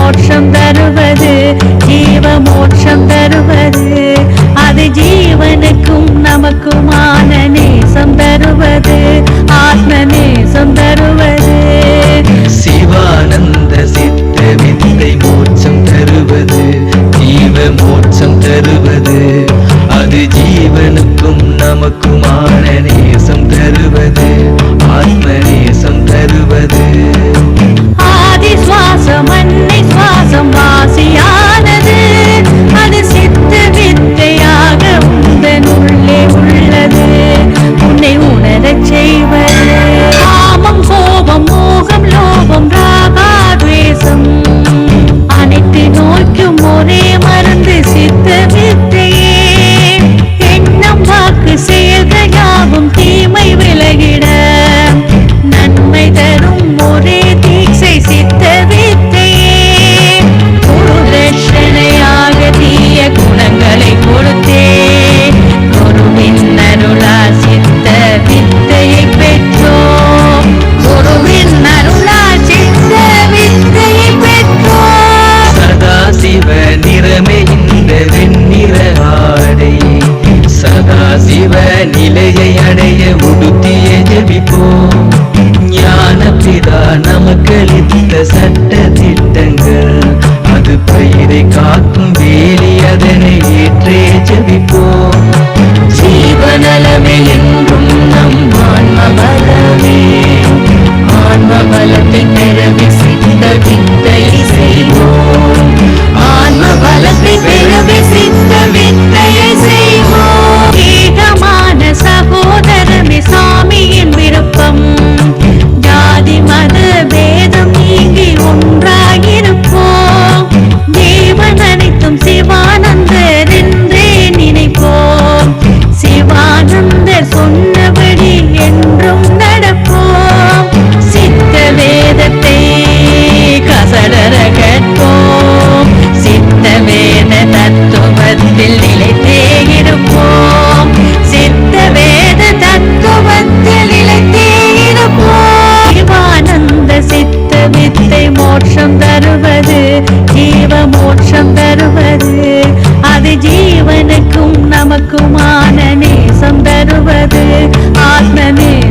மோட்சம் தருவது, ஜீவ மோட்சம் தருவது, அது ஜீவனுக்கும் நமக்குமான நேசம் தருவது, ஆத்ம நேசம் தருவது. சிவானந்த சித்த வித்தை மோட்சம் தருவது, ஜீவ மோட்சம் தருவது, அது ஜீவனுக்கும் நமக்குமான நேசம் தருவது, ஆத்ம நேசம் தருவது. ஆதி சுவாசம் அன்னை சுவாசம் வாசியானது, அது சித்த வித்தையாக உந்தன் உள்ளே உள்ளது, உன்னை உணரச் செய்வது. காமம் கோபம் மோகம் லோபம் ராகாத்வேஷம் அனைத்து நோய்க்கும் ஒரே மருந்து சித்த வித்தையே. எண்ணம் வாக்கு செயல்கள் யாவும் தீமை விலகிட நன்மை தரும் ஒரே தீட்சை சித்த வித்தையே. குருதட்சணையாக தீய குணங்களை கொடுத்தே குருவின் அருளால் சித்த வித்தையை பெற்றோம். குருவின் அருளால் சித்த வித்தையை பெற்றோம். சதாசிவ நிறமே இந்த வெண்ணிற ஆடை, சதாசிவ நிலையை அடைய உடுத்திய ஜபிப்போம். ஞானபிதா நமக்களித்த சட்ட திட்டங்கள், அது பயிரை காக்கும் வேலி, அதனை ஏற்றே ஜபிப்போம். ஜீவநலமே என்றும் நம் ஆன்ம பலமே, ஆன்ம பலத்தை பெறவே சித்த வித்தையை செய்வோம். ஆன்ம பலத்தை பெறவே சித்த வித்தையை செய்வோம். ஏகமான சகோதரமே சாமியின் விருப்பம், ஜாதி மத பேதம் நீங்கி ஒன்றாகிருப்போம். தேவன் அனைத்தும் சிவானந்தர் என்றே நினைப்போம். சிவானந்தர் சொன்னபடி என்றும் நடப்போம். சித்த வேதத்தை கசடர கற்போம். சித்த வேத தத்துவத்தில் நிலைத்தே இருப்போம். சித்த வேத தத்துவத்தில் நிலைத்தே இருப்போம். சிவானந்த சித்த வித்தை மோட்சம் தருவது, ஜீவ மோட்சம் தருவது, அது ஜீவனுக்கும் நமக்குமான நேசம் தருவது, ஆத்ம நேசம்